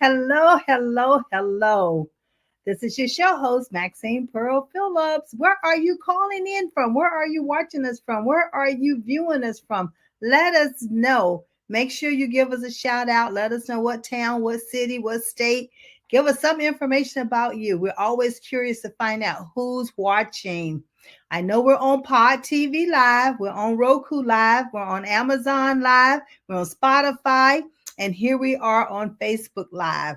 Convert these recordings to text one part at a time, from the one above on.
Hello, hello, hello. This is your show host, Maxine Pearl Phillips. Where are you calling in from? Where are you watching us from? Where are you viewing us from? Let us know. Make sure you give us a shout out. Let us know what town, what city, what state. Give us some information about you. We're always curious to find out who's watching. I know we're on Pod TV Live, we're on Roku Live, we're on Amazon Live, we're on Spotify, and here we are on Facebook Live.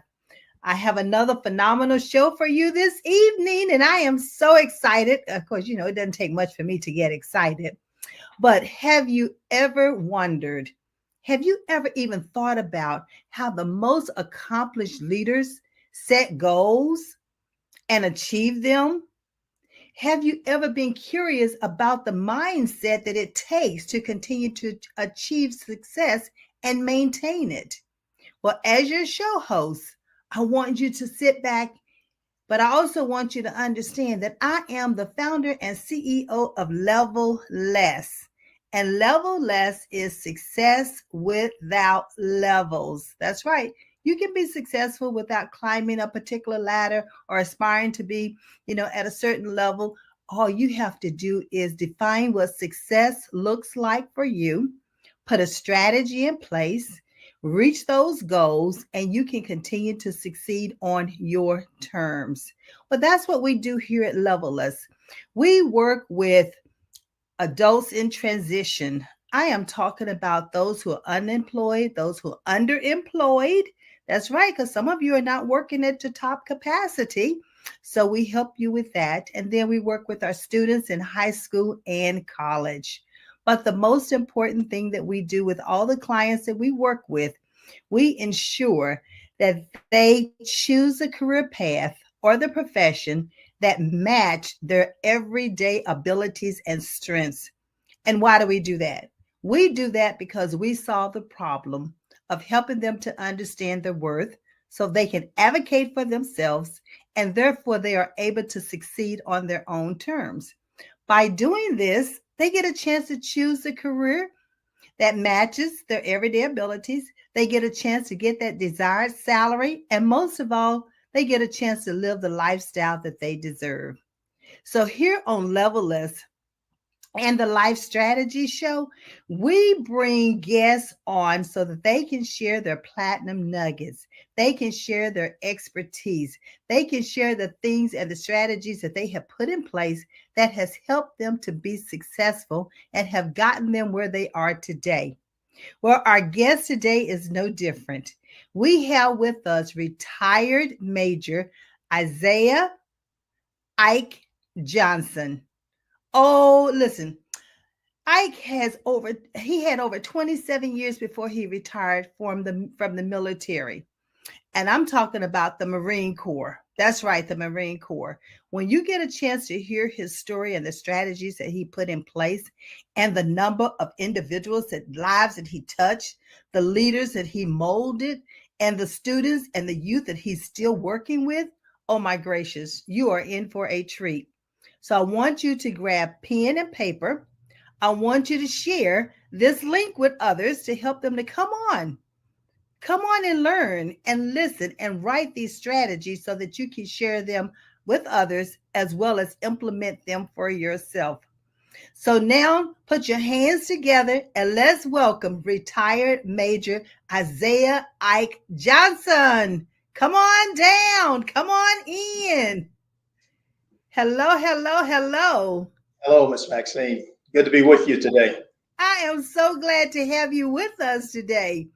I have another phenomenal show for you this evening, and I am so excited. Of course, it doesn't take much for me to get excited. But have you ever wondered, have you ever even thought about how the most accomplished leaders set goals and achieve them? Have you ever been curious about the mindset that it takes to continue to achieve success and maintain it? Well, as your show host, I want you to sit back, but I also want you to understand that I am the founder and CEO of Level Less. And Level Less is success without levels. That's right. You can be successful without climbing a particular ladder or aspiring to be, at a certain level. All you have to do is define what success looks like for you, put a strategy in place, reach those goals, and you can continue to succeed on your terms. Well, that's what we do here at Leveless. We work with adults in transition. I am talking about those who are unemployed, those who are underemployed. That's right, because some of you are not working at the top capacity. So we help you with that. And then we work with our students in high school and college. But the most important thing that we do with all the clients that we work with, we ensure that they choose a career path or the profession that match their everyday abilities and strengths. And why do we do that? We do that because we solve the problem of helping them to understand their worth so they can advocate for themselves and therefore they are able to succeed on their own terms. By doing this, they get a chance to choose a career that matches their everyday abilities. They get a chance to get that desired salary. And most of all, they get a chance to live the lifestyle that they deserve. So here on Level and the Life Strategy Show, we bring guests on so that they can share their platinum nuggets. They can share their expertise. They can share the things and the strategies that they have put in place that has helped them to be successful and have gotten them where they are today. Well, our guest today is no different. We have with us retired Major Isaiah Ike Johnson. Oh, listen, he had over 27 years before he retired from the military. And I'm talking about the Marine Corps. That's right, the Marine Corps. When you get a chance to hear his story and the strategies that he put in place and the number of individuals that lives that he touched, the leaders that he molded, and the students and the youth that he's still working with, oh my gracious, you are in for a treat. So I want you to grab pen and paper. I want you to share this link with others to help them to come on. Come on and learn and listen and write these strategies so that you can share them with others as well as implement them for yourself. So now put your hands together and let's welcome retired Major Isaiah Ike Johnson. Come on down. Come on in. Hello, hello, hello. Hello, Miss Maxine. Good to be with you today. I am so glad to have you with us today.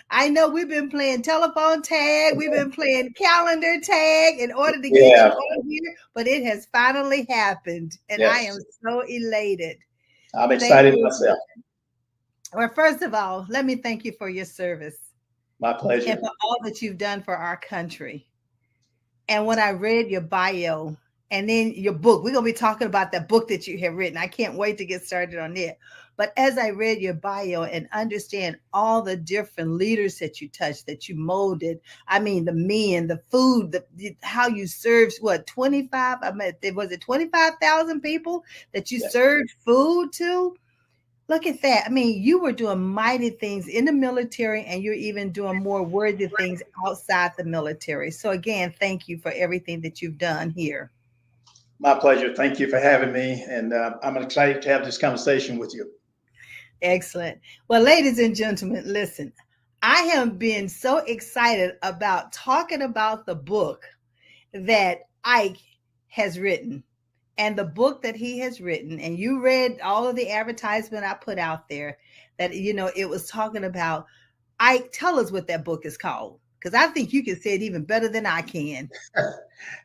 I know we've been playing telephone tag, we've been playing calendar tag in order to get you Yeah, on here, but it has finally happened, and I am yes, so elated. I'm Thank excited you. myself. Well, first of all, let me thank you for your service My and pleasure. for all that you've done for our country. And when I read your bio and then your book, we're going to be talking about the book that you have written. I can't wait to get started on it. But as I read your bio and understand all the different leaders that you touched, that you molded, I mean, the men, the food, how you served, what, 25? I mean, was it 25,000 people that you Yes, served food to? Look at that. I mean, you were doing mighty things in the military, and you're even doing more worthy things outside the military. So, again, thank you for everything that you've done here. My pleasure. Thank you for having me. And I'm excited to have this conversation with you. Excellent. Well, ladies and gentlemen, listen, I have been so excited about talking about the book that Ike has written and the book that he has written. And you read all of the advertisement I put out there that, it was talking about Ike. Tell us what that book is called, because I think you can say it even better than I can.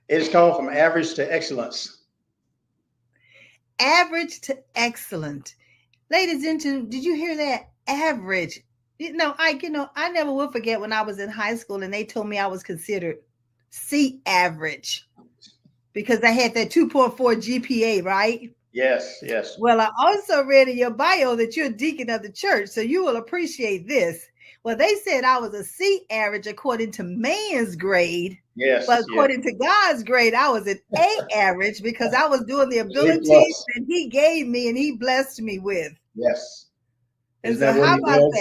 It's called From Average to Excellence. Average to excellent. Ladies and gentlemen, did you hear that? Average. Ike, I never will forget when I was in high school and they told me I was considered C average because I had that 2.4 GPA, right? Yes, yes. Well, I also read in your bio that you're a deacon of the church, so you will appreciate this. Well, they said I was a C average according to man's grade, but Yes, yes. according to God's grade, I was an A average because I was doing the A abilities plus. that He gave me and He blessed me with. Yes. And Isn't so, that what how he about does?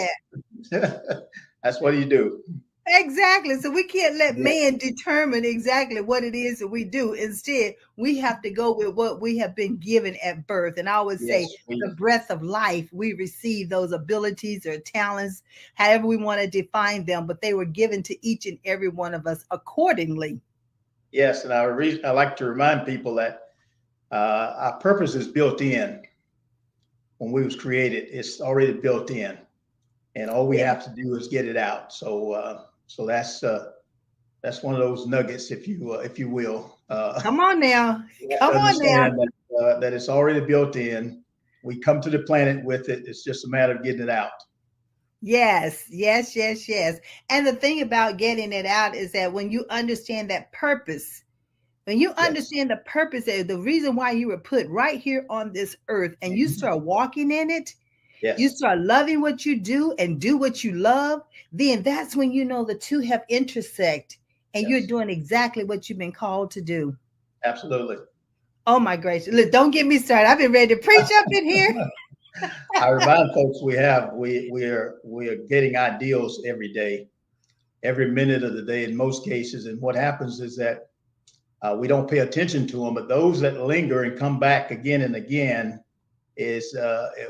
that? That's what you do. Exactly. So we can't let Yes, man determine exactly what it is that we do. Instead, we have to go with what we have been given at birth. And I always yes. say the breath of life, we receive those abilities or talents, however we want to define them, but they were given to each and every one of us accordingly. Yes, and I like to remind people that our purpose is built in when we was created. It's already built in, and all we Yeah. have to do is get it out. So that's one of those nuggets, if you will. Come on now. You have Come to on now. understand that it's already built in. We come to the planet with it. It's just a matter of getting it out. Yes, yes, yes, yes. And the thing about getting it out is that when you Yes, understand the purpose, the reason why you were put right here on this earth, and you mhm. start walking in it, you Yes, start loving what you do and do what you love, then that's when you know the two have intersect and you're yes, doing exactly what you've been called to do. absolutely. Oh my gracious. Look, don't get me started. I've been ready to preach up in here. I remind folks we are getting ideals every day, every minute of the day in most cases. And what happens is that we don't pay attention to them, but those that linger and come back again and again is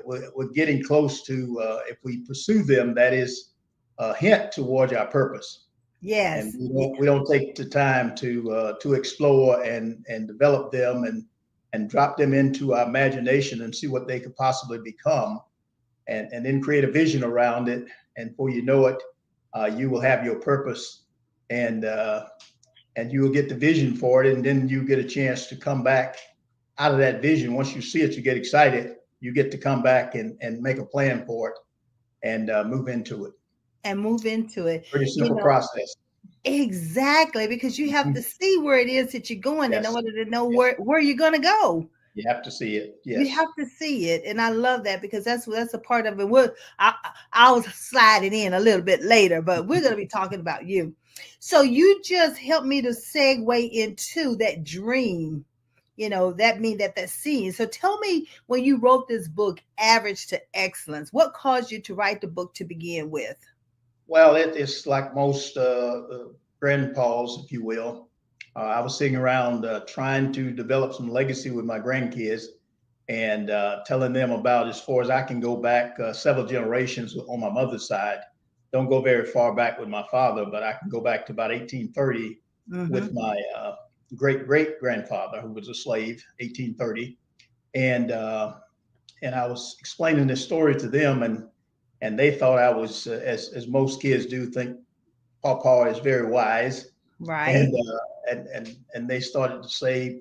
we're getting close to if we pursue them, that is a hint towards our purpose. And Yes. we don't take the time to explore and develop them and drop them into our imagination and see what they could possibly become, and then create a vision around it. And before you know it, you will have your purpose, and you will get the vision for it, and then you get a chance to come back out of that vision. Once you see it, you get excited. You get to come back and make a plan for it and move into it. And move into it. Pretty You simple know, process. exactly, because you have to see where it is that you're going in Yes, order to know yes. where you're going to go. You have to see it. You Yes. have to see it, and I love that because that's a part of it. I'll slide it in a little bit later, but we're going to be talking about you. So you just helped me to segue into that dream. That mean that scene. So tell me, when you wrote this book, Average to Excellence, what caused you to write the book to begin with? Well, it's like most grandpas, if you will. I was sitting around trying to develop some legacy with my grandkids and telling them about, as far as I can go back several generations on my mother's side. Don't go very far back with my father, but I can go back to about 1830 with Mm-hmm. my great great grandfather, who was a slave, 1830. And I was explaining this story to them, and they thought I was, as most kids do, think Papa is very wise, and Right. they started to say,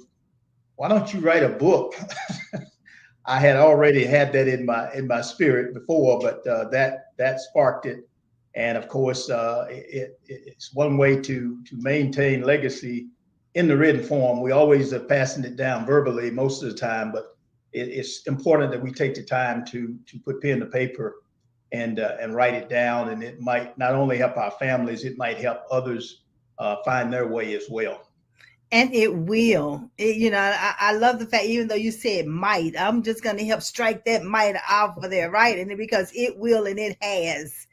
"Why don't you write a book?" I had already had that in my spirit before, but that sparked it, and of course, it's one way to maintain legacy in the written form. We always are passing it down verbally most of the time, but it's important that we take the time to put pen to paper and write it down, and it might not only help our families, it might help others find their way as well. And it will. I love the fact, even though you said might, I'm just going to help strike that might off of there, right? And because it will and it has.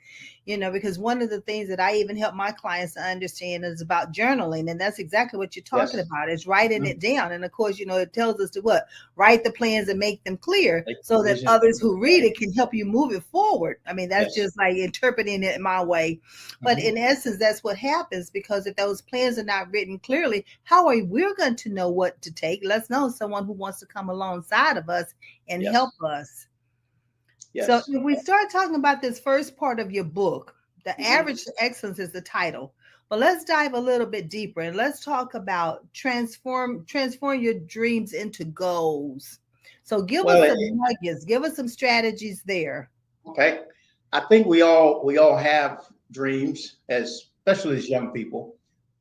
Because one of the things that I even help my clients to understand is about journaling. And that's exactly what you're talking Yes. about, is writing Mhm. it down. And of course, it tells us to what? Write the plans and make them clear Make so that vision. others who read it can help you move it forward. I mean, that's Yes. just like interpreting it my way. But Mhm. in essence, that's what happens, because if those plans are not written clearly, how are we going to know what to take? Let's know someone who wants to come alongside of us and help Yes. us. So Yes. if we start talking about this first part of your book, The Mhm. Average to Excellence is the title. But let's dive a little bit deeper and let's talk about transform your dreams into goals. So give us Well, some nuggets, give us some strategies there. okay. I think we all have dreams, especially as young people.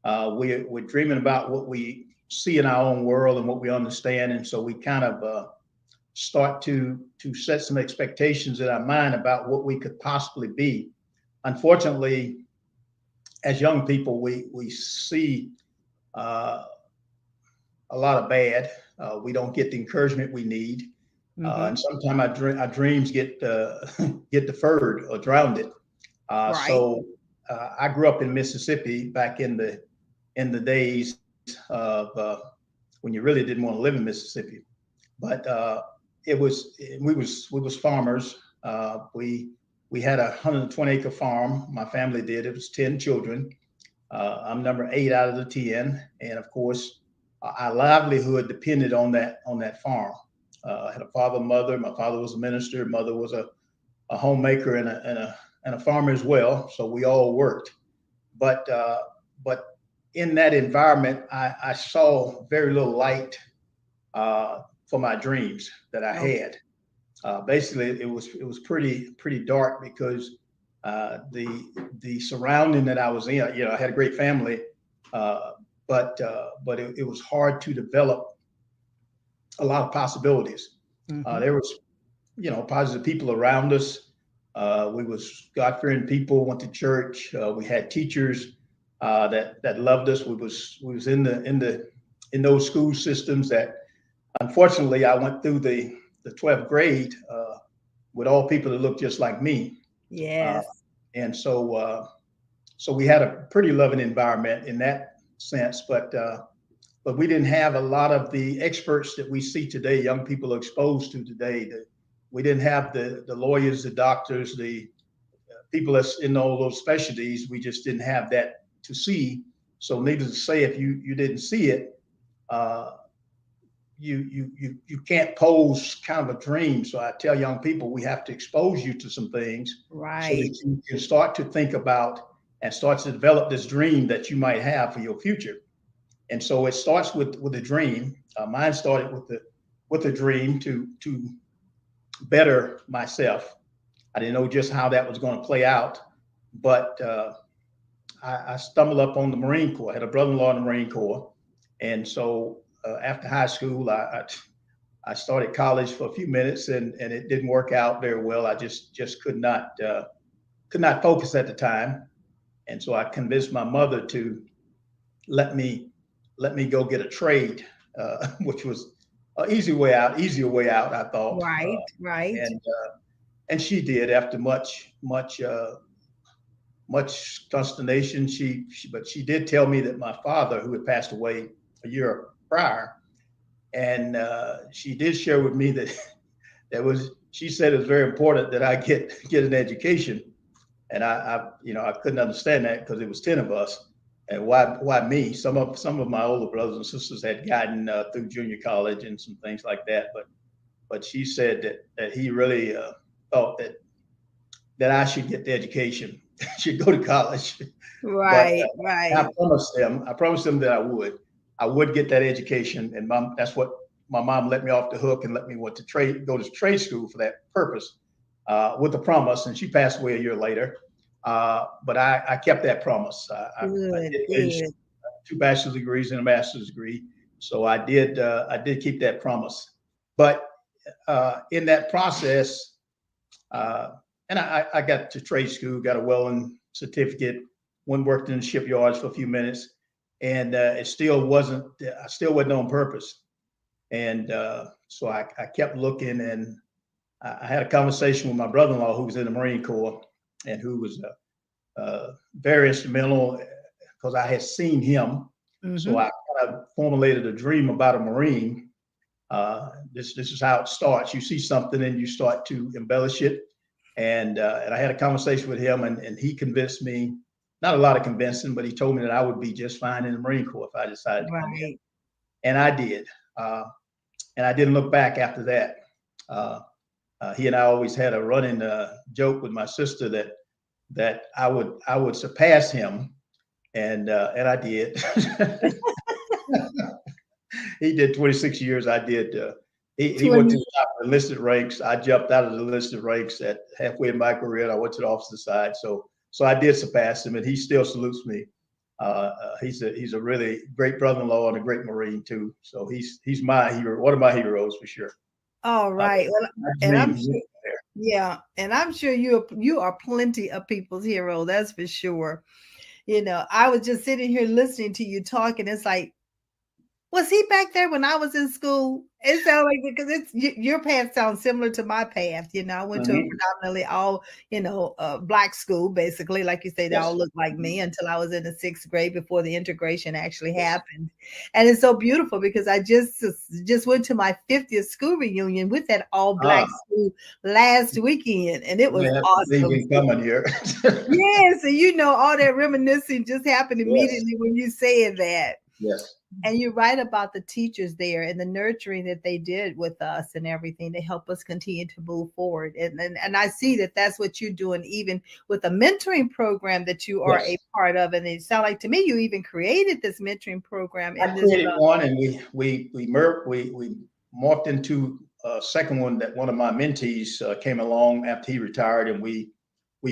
We're dreaming about what we see in our own world and what we understand, and so we kind of start to set some expectations in our mind about what we could possibly be. Unfortunately, as young people, we see uh, a lot of bad. We don't get the encouragement we need, and Mm-hmm. sometimes our dreams get get deferred or drowned. Right. So I grew up in Mississippi back in the days of when you really didn't want to live in Mississippi, but we was farmers. We had a 120-acre farm. My family did. It was 10 children. I'm number 8 out of the 10, and of course, our livelihood depended on that farm. I had a father, mother. My father was a minister. Mother was a homemaker and a farmer as well. So we all worked. But in that environment, I saw very little light for my dreams that I Oh, had. Basically, it was pretty dark because the surrounding that I was in. I had a great family, uh, but it was hard to develop a lot of possibilities. mm-hmm. There was positive people around us. We was God fearing people. Went to church. We had teachers that loved us. We was in those school systems that unfortunately I went through the 12th grade with all people that looked just like me. Uh, Yes. and so we had a pretty loving environment in that sense, but we didn't have a lot of the experts that we see today. Young people are exposed to today. We didn't have the lawyers, the doctors, the people that's in all those specialties. We just didn't have that to see. So, needless to say, if you didn't see it, uh, you can't pose kind of a dream. So I tell young people we have to expose you to some things so Right. that you can start to think about and start to develop this dream that you might have for your future. And so it starts with a dream. Mine started with a dream to better myself. I didn't know just how that was going to play out, but I stumbled up on the Marine Corps. I had a brother-in-law in the Marine Corps, and so after high school, I started college for a few minutes, and it didn't work out very well. I just could not focus at the time, and so I convinced my mother to let me let me go get a trade, which was an easier way out, I thought, Right. Right. and she did after much consternation. But she did tell me that my father, who had passed away a year prior, and she did share with me that she said it was very important that I get an education, and I couldn't understand that because it was 10 of us, and why me? Some of my older brothers and sisters had gotten through junior college and some things like that, but she said that he really thought that I should get the education, should go to college, but Right. I Right. promised them that I would get that education, and that's what my mom let me off the hook and let me go to trade school for that purpose, with the promise. And she passed away a year later, but I kept that promise. I Good. did finish Good. 2 bachelor's degrees and a master's degree, so I did keep that promise. But in that process, uh, and I got to trade school, got a welding certificate, went worked in the shipyards for a few minutes. and it still wasn't. I still wasn't on purpose, and so I kept looking, and I had a conversation with my brother-in-law who was in the Marine Corps and who was very instrumental because I had seen him. So I kind of formulated a dream about a Marine. This is how it starts. You see something and you start to embellish it. And I had a conversation with him, and he convinced me, not a lot of convincing, but he told me that I would be just fine in the Marine Corps if I decided to come in. And I did. And I didn't look back after that. He and I always had a running joke with my sister that I would surpass him, and I did. He did 26 years. I did. He went to the top of the enlisted ranks. I jumped out of the enlisted ranks at halfway in my career, and I went to the officer side. So I did surpass him, and he still salutes me. He's a really great brother-in-law and a great Marine too. So he's my hero, one of my heroes for sure. All right. Well, and I'm sure, yeah, and I'm sure you are plenty of people's hero. That's for sure. I was just sitting here listening to you talk, and it's like, was he back there when I was in school? It sounds like, because your path sounds similar to my path. I went to a predominantly all, Black school, basically. Like you say, they all look like me until I was in the 6th grade before the integration actually happened. And it's so beautiful because I just went to my 50th school reunion with that all Black school last weekend. And it was awesome. Coming here. Yes. And all that reminiscing just happened immediately when you said that. Yes. And you're right about the teachers there and the nurturing that they did with us and everything to help us continue to move forward. And I see that that's what you're doing, even with a mentoring program that you are a part of. And it sounds like to me you even created this mentoring program. I created one, and we morphed into a second one that one of my mentees came along after he retired, and we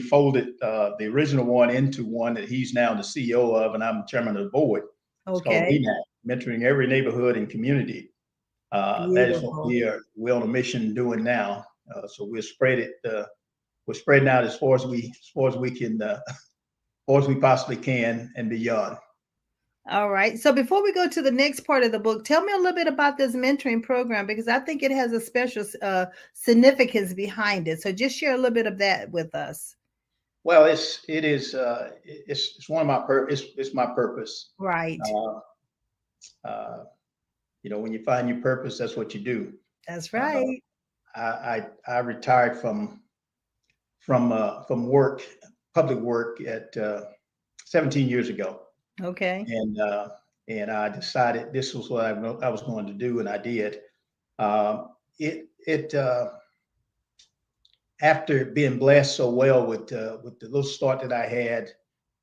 folded the original one into one that he's now the CEO of, and I'm chairman of the board. Okay. Mentoring every neighborhood and community. That is what we're on a mission doing now. So we're spreading out as far as we can, as far as we possibly can, and beyond. All right. So before we go to the next part of the book, tell me a little bit about this mentoring program, because I think it has a special significance behind it. So just share a little bit of that with us. Well, it's one of my it's my purpose. Right. When you find your purpose, that's what you do. That's right. I retired from work, public work, at 17 years ago. Okay. And I decided this was what I was going to do, and I did. After being blessed so well with the little start that I had,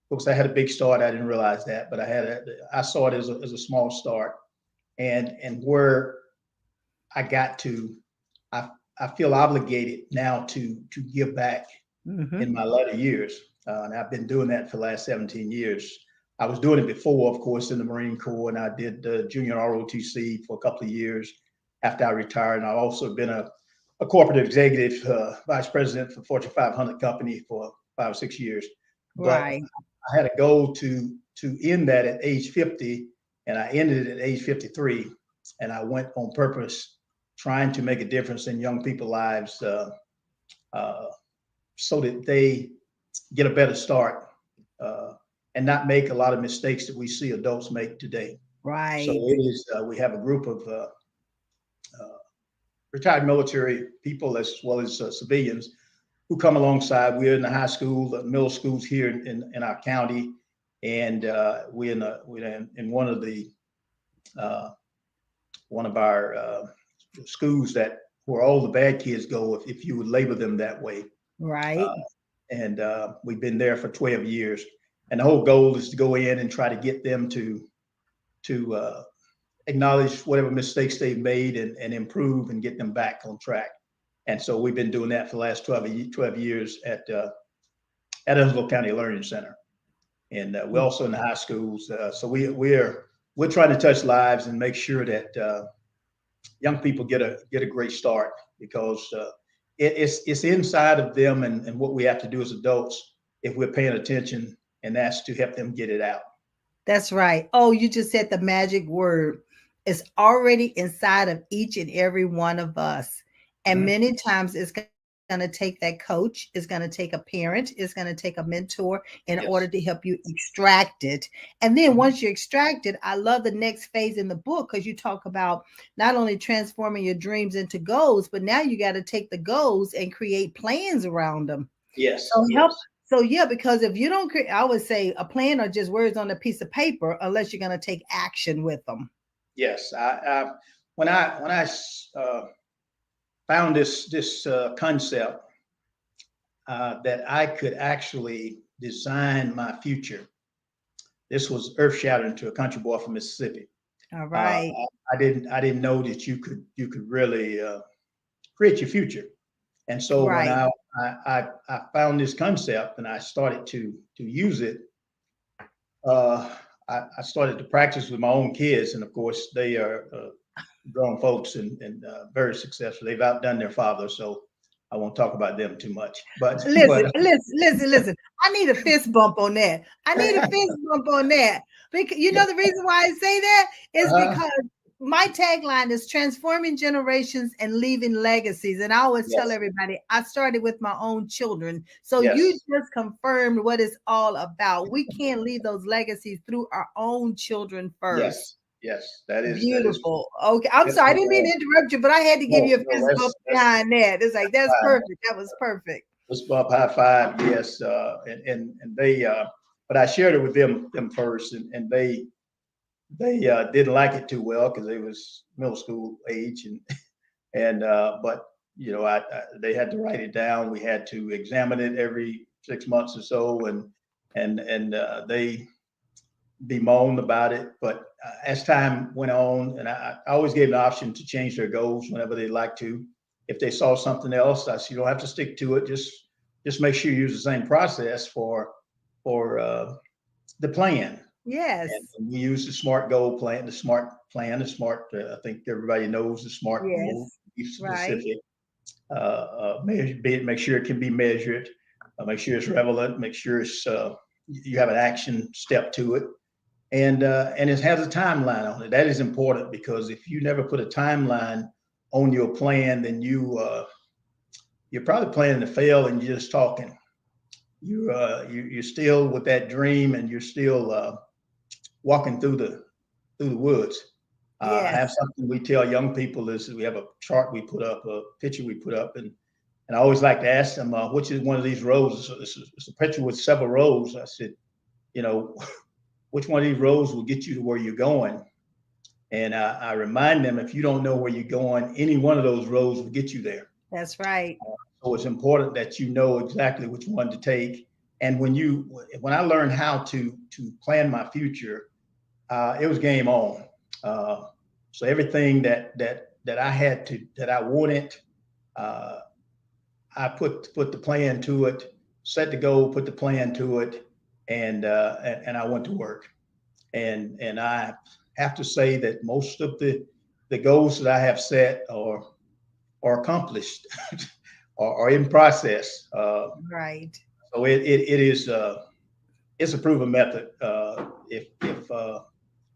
because I had a big start, I didn't realize that, but I saw it as a small start, and where I got to, I feel obligated now to give back in my later years, and I've been doing that for the last 17 years. I was doing it before, of course, in the Marine Corps, and I did junior ROTC for a couple of years after I retired, and I've also been a corporate executive, vice president for Fortune 500 company for 5 or 6 years. Right. But I had a goal to end that at age 50, and I ended it at age 53. And I went on purpose, trying to make a difference in young people's lives, so that they get a better start and not make a lot of mistakes that we see adults make today. Right. So it is. We have a group of retired military people as well as civilians who come alongside. We're in the high school, the middle schools here in our county, and we're in one of our schools where all the bad kids go, if you would label them that way. Right. And we've been there for 12 years, and the whole goal is to go in and try to get them to acknowledge whatever mistakes they've made and improve and get them back on track. And so we've been doing that for the last 12 years at Evansville County Learning Center. And we're also in the high schools. So we're trying to touch lives and make sure that young people get a great start, because it's inside of them, and what we have to do as adults, if we're paying attention, and that's to help them get it out. That's right. Oh, you just said the magic word. It's already inside of each and every one of us. And Mhm. many times it's going to take that coach, it's going to take a parent, it's going to take a mentor in order to Yes. help you extract it. And then once Mhm. you extract it, I love the next phase in the book because you talk about not only transforming your dreams into goals, but now you got to take the goals and create plans around them. Yes. So help. Yes. So yeah, because if you don't create, I would say a plan are just words on a piece of paper, unless you're going to take action with them. Yes. When I found this concept that I could actually design my future, this was earth shattering to a country boy from Mississippi. All Uh, right. I didn't know that you could really create your future. And so when Right. I found this concept and I started to use it, uh, I started to practice with my own kids, and of course they are grown folks and very successful. They've outdone their father, so I won't talk about them too much. But Listen, listen, listen, listen. I need a fist bump on that. I need a fist bump on that. Because you know the reason why I say that is uh, because my tagline is transforming generations and leaving legacies. And I always tell yes, everybody I started with my own children. So you yes, just confirmed what it's all about. We can't leave those legacies through our own children first. yes, yes. That is. Beautiful. Okay. I'm Yes, sorry. I ma'am. didn't mean to interrupt you, but I had to give No, you a no, fist bump that's behind that. It's like, that's fine. perfect. That was perfect. Let's bump high five. Yes, and they, but I shared it with them first, and they didn't like it too well because they was middle school age, and but they had to write it down. We had to examine it every 6 months or so, and they bemoaned about it. But as time went on, and I always gave the option to change their goals whenever they'd like to. If they saw something else, I said, you don't have to stick to it. Just make sure you use the same process for the plan. And Yes. we use the SMART goal plan, the SMART. I think everybody knows the SMART goal. Yes. Be Right. specific. Make sure it can be measured. Make sure it's relevant. Make sure you have an action step to it, and it has a timeline on it. That is important because if you never put a timeline on your plan, then you're probably planning to fail and you're just talking. You're still with that dream and you're still walking through the woods. I have Yes. something we tell young people is we have a chart we put up, a picture we put up, and I always like to ask them, which is one of these rows? It's a picture with several rows. I said, you know, which one of these rows will get you to where you're going? And I remind them, if you don't know where you're going, any one of those roads will get you there. That's right. So it's important that you know exactly which one to take. And when I learned how to plan my future, it was game on. Uh, so everything that I had that I wanted, uh, I put the plan to it, set the goal, put the plan to it, and I went to work. And I have to say that most of the goals that I have set are accomplished or in process. Right. So it is it's a proven method. If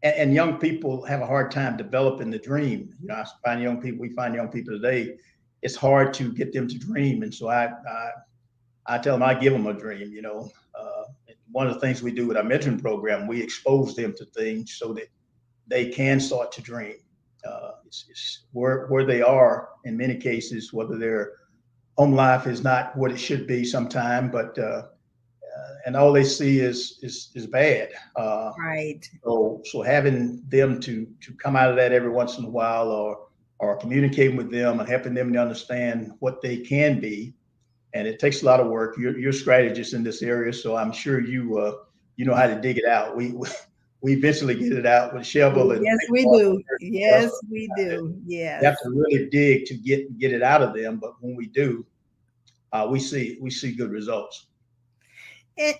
and young people have a hard time developing the dream. We find young people today. It's hard to get them to dream, and so I tell them I give them a dream. One of the things we do with our mentoring program, we expose them to things so that they can start to dream. It's where they are in many cases, whether their home life is not what it should be sometime, but and all they see is bad. Right. So having them to come out of that every once in a while, or communicating with them and helping them to understand what they can be, and it takes a lot of work. You're a strategist in this area, so I'm sure you know how to dig it out. We eventually get it out with shovel and Yes, pick we apart do. stuff. Yes, we do. You have Yes. to really dig to get it out of them, but when we do, we see good results.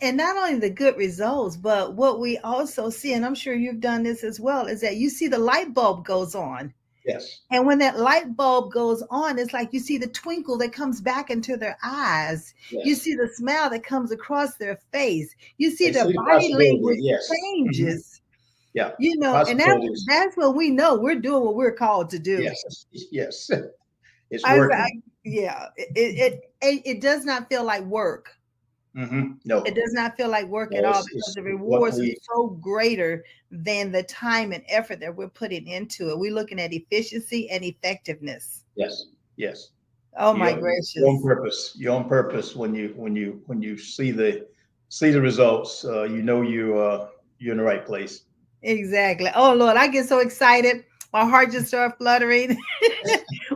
And not only the good results, but what we also see, and I'm sure you've done this as well, is that you see the light bulb goes on. Yes, And when that light bulb goes on, it's like you see the twinkle that comes back into their eyes. You yes. see the smile that comes across their face. You see They their see the body possibility. language Yes. Mhm. changes. Yeah. You know, and Possibilities. that's what we know. We're doing what we're called to do. Yes. Yes. It's I working. yeah, it does not feel like work. It No, does not feel like work at no, all because it's the what rewards are we, so greater than the time and effort that we're putting into it. We're looking at efficiency and effectiveness. yes, yes. Oh my You're on gracious. purpose. You're on purpose when you see the results. You know you're in the right place. Exactly. Oh Lord, I get so excited. My heart just starts fluttering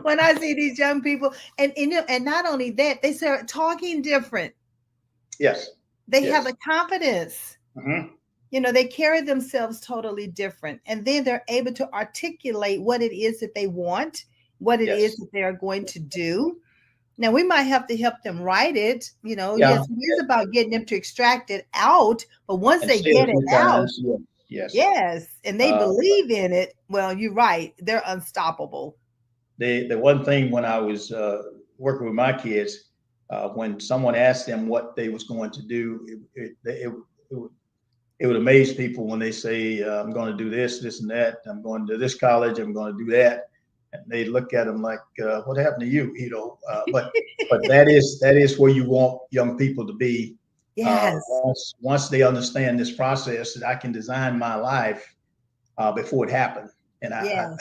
when I see these young people. And not only that, they start talking different. Yes, They have yes. the confidence. Hmm. They carry themselves totally different. And then they're able to articulate what it is that they want, what it is Yes. that they are going to do. Now, we might have to help them write it. Yeah. Yes, it is about getting them to extract it out. But once And they say it get a it few out, times. Yes. Yes. yes, and they Uh, believe in it, well, you're right. They're unstoppable. the one thing when I was working with my kids, when someone asked them what they was going to do, it would amaze people when they say, "I'm going to do this, this, and that. I'm going to this college. I'm going to do that," and they look at them like, "What happened to you?" But that is where you want young people to be. Yes, Once they understand this process, that I can design my life before it happened, and yes.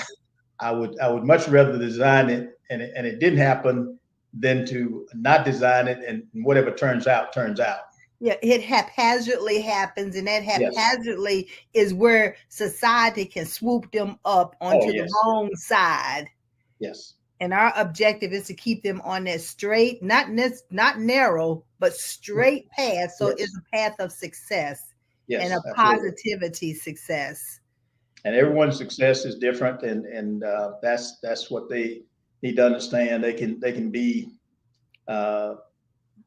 I would much rather design it and it didn't happen than to not design it and whatever turns out turns out. Yeah, it haphazardly happens, and that Yes. haphazardly is where society can swoop them up Oh onto the yes. wrong side. Yes. And our objective is to keep them on that straight, not narrow, but straight path. So it's Yes. a path of success and a Yes. Absolutely. positivity success. And everyone's success is different, and that's what they need to understand. They can be uh,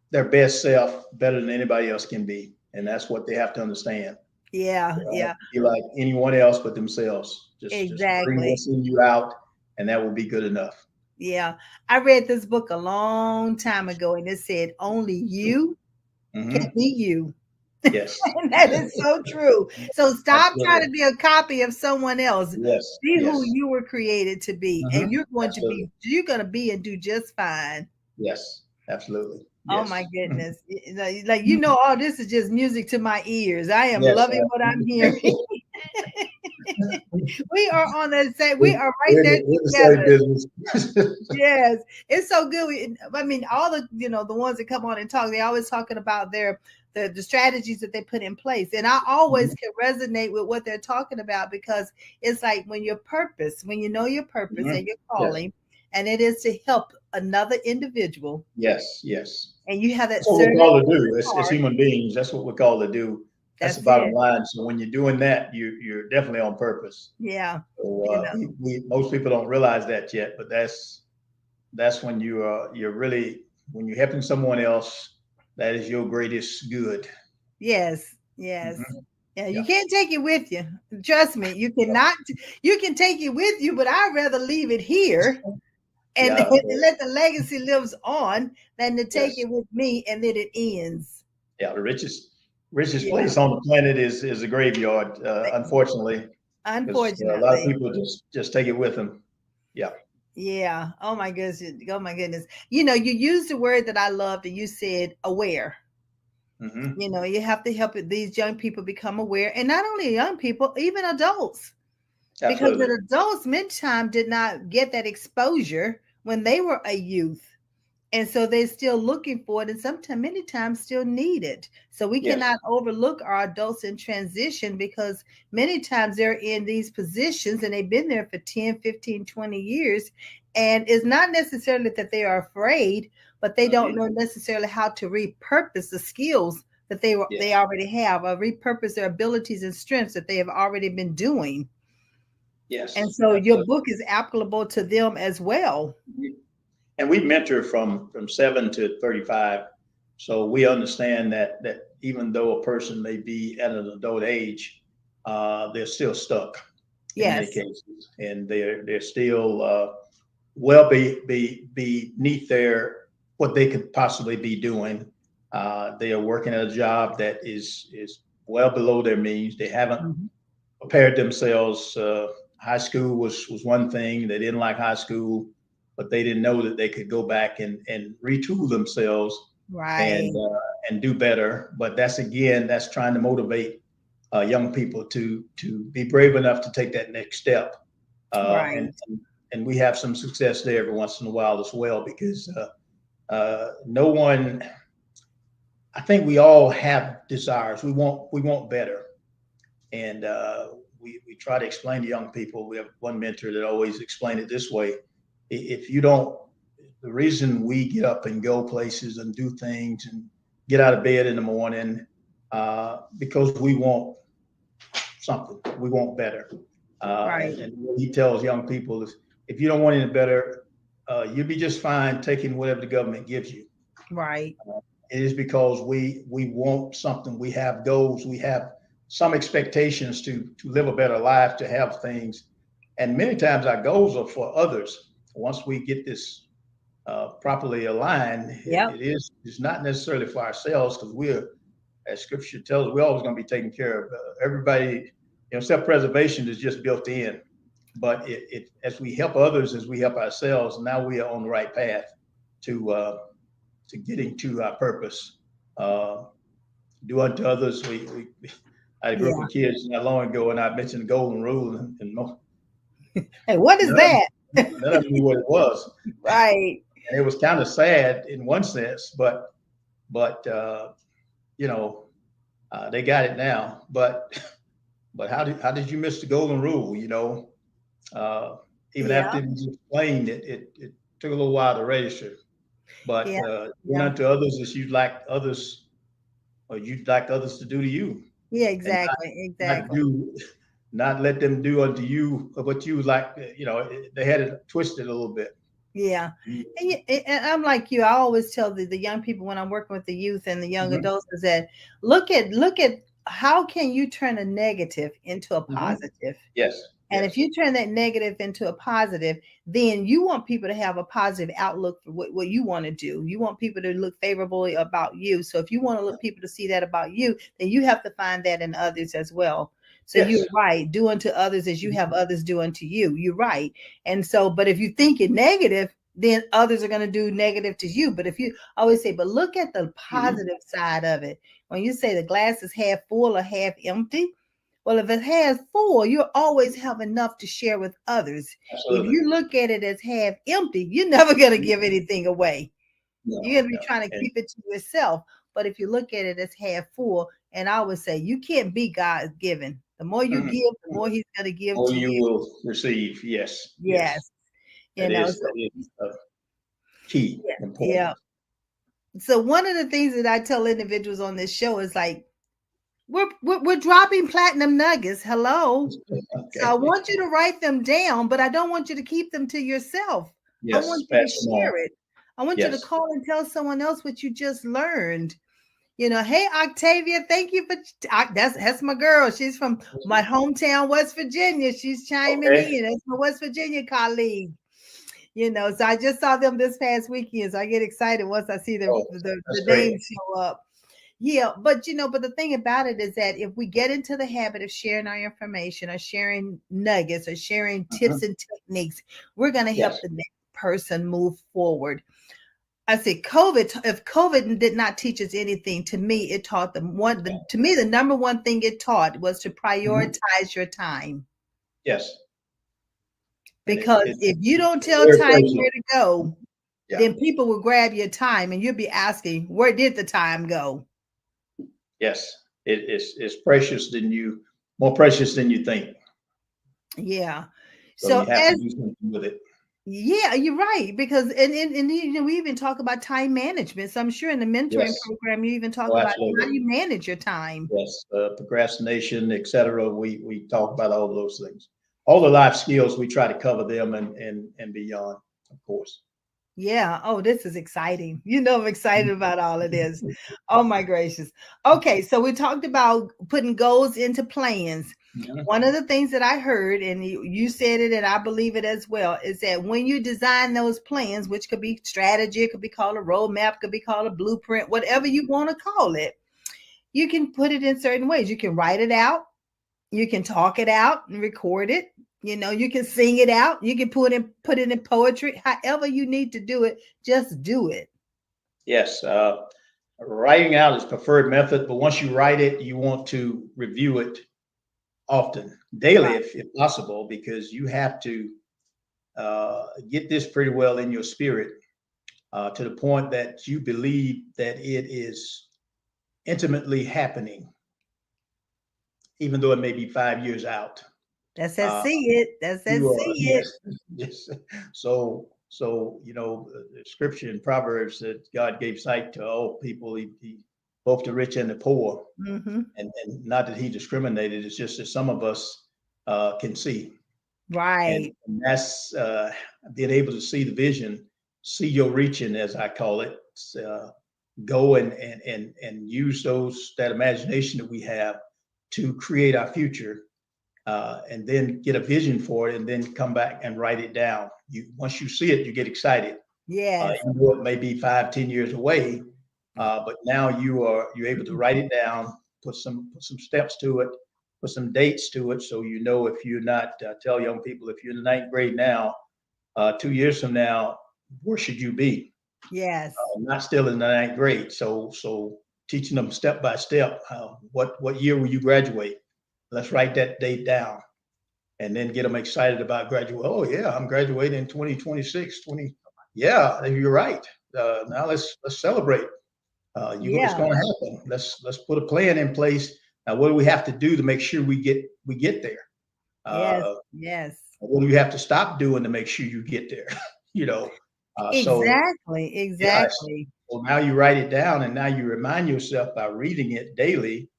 their best self better than anybody else can be, and that's what they have to understand. Yeah, They don't have yeah, to be like anyone else but themselves. Just bring exactly. what's in you out, and that will be good enough. Yeah. I read this book a long time ago, and it said, only you can Hmm. be you. Yes. And that is so true. So stop trying Absolutely. to be a copy of someone else. Yes. Be who Yes. you were created to be, and Hmm. Absolutely. you're going to be and do just fine. Yes. Absolutely. Oh my Yes. goodness. Oh, this is just music to my ears. I am Yes. loving what I'm hearing. We are on the same, we We're, are right we're there the same together. business. Yes, it's so good. I mean, all the ones that come on and talk, they always talking about the strategies that they put in place, and I always Mhm. can resonate with what they're talking about because it's like when you know your purpose Mhm. and your Yes. calling, and it is to help another individual, Yes. Yes. and you have that That's what we're service called to do. As heart. human beings, that's what we're called to do. That's the That's bottom it. line. So when you're doing that, you're definitely on purpose. Yeah, So you know. we most people don't realize that yet, but that's when you're really when you're helping someone else. That is your greatest good. Yes, yes. Hmm. Yeah, you Yeah. can't take it with you. Trust me, you cannot. You can take it with you, but I'd rather leave it here and, Yeah. and let the legacy lives on than to take Yes. it with me and then it ends. Yeah. The richest Yeah, place on the planet is a graveyard. Unfortunately, because a lot of unfortunately. people just take it with them. Yeah. Yeah. Oh my goodness. Oh my goodness. You used the word that I loved and you said aware. Hmm. You have to help these young people become aware, and not only young people, even adults. Because Absolutely. the adults many times did not get that exposure when they were a youth. And so they're still looking for it and sometimes many times still need it. So we Yes. cannot overlook our adults in transition because many times they're in these positions and they've been there for 10, 15, 20 years. And it's not necessarily that they are afraid, but they don't Hmm. know necessarily how to repurpose the skills that they Yes. already have, or repurpose their abilities and strengths that they have already been doing. And Yes. so your Absolutely. book is applicable to them as well. And we mentor from 7 to 35, so we understand that even though a person may be at an adult age, they're still stuck in many Yes. cases, and they're still well beneath their what they could possibly be doing. They are working at a job that is well below their means. They haven't Mhm. prepared themselves. High school was one thing. They didn't like high school, but they didn't know that they could go back and retool themselves Right. and do better. But that's trying to motivate young people to be brave enough to take that next step. Right. And we have some success there every once in a while as well, because no one. I think we all have desires. We want better, and we try to explain to young people. We have one mentor that always explained it this way: if you don't, the reason we get up and go places and do things and get out of bed in the morning, because we want something. We want better. Right. And what he tells young people is, if you don't want any better, you'll be just fine taking whatever the government gives you. Right. It is because we want something. We have goals. We have some expectations to live a better life, to have things. And many times our goals are for others. Once we get this properly aligned, Yep. it's not necessarily for ourselves, because we're, as scripture tells us, we're always going to be taken care of. Everybody, self-preservation is just built in. But as we help others, as we help ourselves, now we are on the right path to getting to our purpose. Do unto others. I had a group Yeah. of kids not long ago, and I mentioned the golden rule, and Hey, what is that? none of them knew what it was. Right. And it was kind of sad in one sense, but they got it now. But how did you miss the golden rule? Even after Yeah. it was explained, it took a little while to register. But Yeah. do Yeah. unto others as you'd like others, or you'd like others to do to you, Yeah. and Exactly. not Exactly. not let them do unto you what you would like. They had it twisted a little bit. Yeah. And I'm like you. I always tell the young people when I'm working with the youth and the young Mm-hmm. adults is that look at how can you turn a negative into a Mm-hmm. positive. Yes, And if yes. you turn that negative into a positive, then you want people to have a positive outlook for what you want to do. You want people to look favorably about you. So if you want to look people to see that about you, then you have to find that in others as well. So you're Yes. right. Do unto others as you have others do unto you. You're right. And so, but if you think it negative, then others are going to do negative to you. But if you always say, but look at the Mm-hmm. positive side of it. When you say the glass is half full or half empty, well, if it has full, you'll always have enough to share with others. If Absolutely. you look at it as half empty, you're never going to give anything away. You're No, going to be no. trying to And keep it to yourself. But if you look at it as half full, and I would say you can't be God given. The more you mhm. give, the more He's going to give Or to you you. will receive. Yes, yes. Yes. You know, so That is key, yeah, important. yeah. So one of the things that I tell individuals on this show is like, we're dropping platinum nuggets. Hello. So I Okay. want you to write them down, but I don't want you to keep them to yourself. I Yes, want you to pass them on. share it. I want you to Yes. call and tell someone else what you just learned. Hey Octavia, thank you for that's my girl. She's from my hometown, West Virginia. She's chiming Okay. in. That's my West Virginia colleague. So I just saw them this past weekend. So I get excited once I see Oh, the that's great. names show up. Yeah, but the thing about it is that if we get into the habit of sharing our information or sharing nuggets or sharing tips Mhm. and techniques, we're going to help Yes. the next person move forward. I said if COVID did not teach us anything, to me it taught to me the number one thing it taught was to Mhm. prioritize your time. Yes. And Because if you don't it's tell very time personal. where to go, Yeah. then people will grab your time and you'll be asking, where did the time go? Yes. It's precious more precious than you think. Yeah. So you So have to as do something with it. Yeah, you're right. Because we even talk about time management. So I'm sure in the mentoring Yes. program, you even talk Oh, about how absolutely. you manage your time. Yes. Procrastination, etc. We talk about all those things. All the life skills, we try to cover them and beyond, of course. Yeah. Oh, this is exciting. I'm excited about all of this. Oh my gracious. Okay, so we talked about putting goals into plans. Mhm. One of the things that I heard, and you said it, and I believe it as well, is that when you design those plans, which could be strategy, it could be called a roadmap, could be called a blueprint, whatever you want to call it, you can put it in certain ways. You can write it out. You can talk it out and record it. You can sing it out. You can put it in poetry. However you need to do it, just do it. Yes. Writing out is preferred method, but once you write it, you want to review it often, daily, Right. if possible, because you have to get this pretty well in your spirit to the point that you believe that it is intimately happening, even though it may be 5 years out. That's that Uh, see it. That's that you are, see it. yes, yes. So the scripture in Proverbs that God gave sight to all people, both the rich and the poor, Mm-hmm. and not that he discriminated. It's just that some of us can see, and, Right. and that's being able to see the vision, see your reaching, as I call it. Go and use that imagination that we have to create our future, and then get a vision for it, and then come back and write it down. Once you see it, you get excited. Yes. Even though it may be 5, 10 years away, but now you're able to write it down, put some steps to it, put some dates to it, so if you're not tell young people, if you're in the ninth grade now, 2 years from now, where should you be? Yes. Not still in the ninth grade. So teaching them step by step. What year will you graduate? Let's write that date down, and then get them excited about graduate. Oh yeah, I'm graduating in 2026. Yeah, you're right. Now let's celebrate. It's Yeah. going to happen. Let's put a plan in place. Now, what do we have to do to make sure we get there? Yes. Uh, Yes. what do you have to stop doing to make sure you get there? you know. So Exactly. yeah. Exactly. So now you write it down, and now you remind yourself by reading it daily.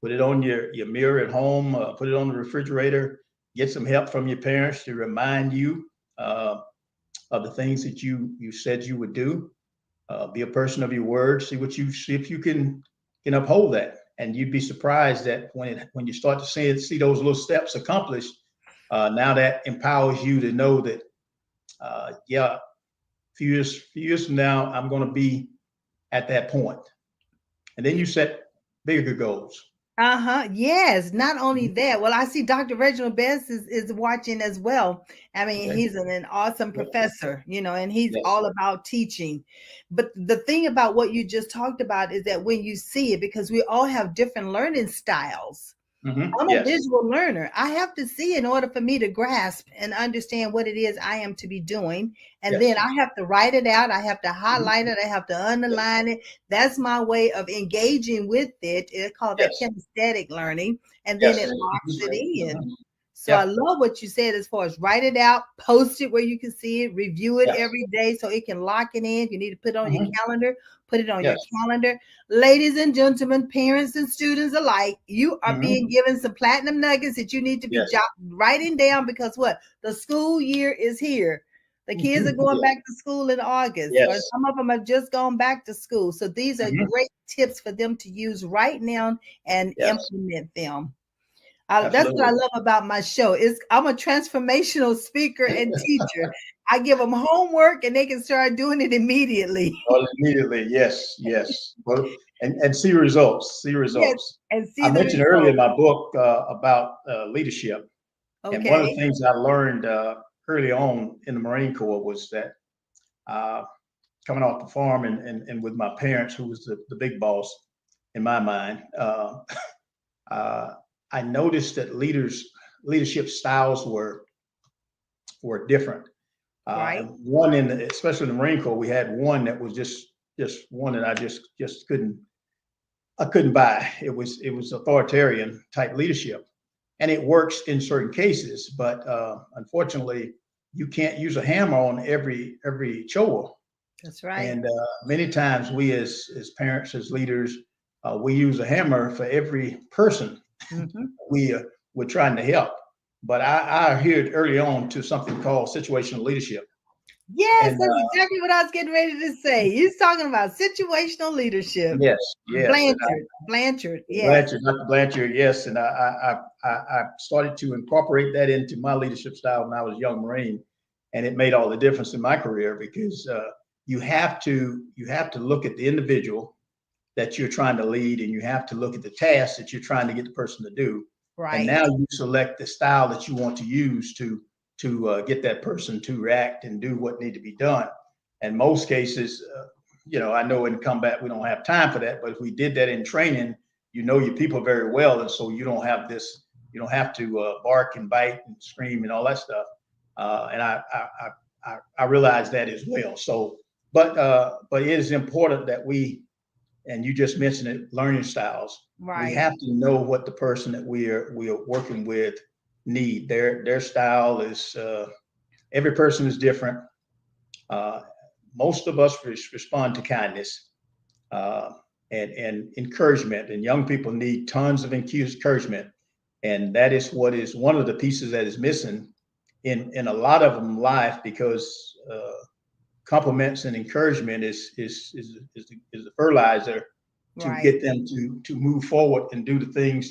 Put it on your mirror at home. Put it on the refrigerator. Get some help from your parents to remind you uh, of the things that you said you would do. Be a person of your word. See if you can uphold that. And you'd be surprised that when you start to see those little steps accomplished, now that empowers you to know that yeah, few years from now, I'm going to be at that point. And then you set bigger goals. Uh-huh. Yes. Not only Mhm. that. Well, I see Dr. Reginald Best is watching as well. I mean, Okay. he's an awesome Yes. professor, and he's Yes. all about teaching. But the thing about what you just talked about is that when you see it, because we all have different learning styles. I'm a Yes. visual learner. I have to see in order for me to grasp and understand what it is I am to be doing. And then Yes. I have to write it out. I have to Mhm. highlight it. I have to Yes. underline it. That's my way of engaging with it. It's called that Yes. kinesthetic learning. And then Yes. it locks it in. Mhm. So I Yep. love what you said as far as write it out, post it where you can see it, review it Yes. every day so it can lock it in. If you need to put it on your Mhm. calendar, put it on your Yes. calendar. Ladies and gentlemen, parents and students alike, you are being Mhm. given some platinum nuggets that you need to be Yes. writing down, because what? The school year is here. The kids are going Yeah. back to school in August, or Yes. some of them have just gone back to school. So these are Mhm. great tips for them to use right now and Yes. implement them. That's what I Absolutely. love about my show. I'm a transformational speaker and teacher. I give them homework and they can start doing it immediately. Well, immediately. Yes. Yes. Well, and see results. See Yes, results. and see I the mentioned earlier in result. my book about leadership, and one of the Okay. things I learned early on in the Marine Corps was that uh, coming off the farm and with my parents, who was the big boss in my mind, uh, I noticed that leadership styles were different. Right. And especially in the Marine Corps, we had one that was just one that I just couldn't buy. It was authoritarian type leadership, and it works in certain cases, but unfortunately, you can't use a hammer on every chore. That's right. And many times, we as parents, as leaders, we use a hammer for every person Hmm. we we're trying to help. But I adhered early on to something called situational leadership, Yes, and that's exactly what I was getting ready to say. He's talking about situational leadership. yes, yes, and Blanchard. Yes. Blanchard, Dr. Blanchard, yes, and I started to incorporate that into my leadership style when I was a young Marine, and it made all the difference in my career because you have to look at the individual that you're trying to lead, and you have to look at the task that you're trying to get the person to do, And Right. now you select the style that you want to use to get that person to react and do what need to be done. In most cases, I know in combat we don't have time for that, but if we did that in training, you know your people very well, and so you don't have this. You don't have to bark and bite and scream and all that stuff. And I realize that as well. So, but it is important that we, and you just mentioned it, learning styles. We Right. have to know what the person that we are working with need. Their style is every person is different. Uh, Most of us respond to kindness uh, and encouragement, and young people need tons of encouragement, and that is what is one of the pieces that is missing in a lot of them life because compliments and encouragement is the fertilizer to Right. get them to move forward and do the things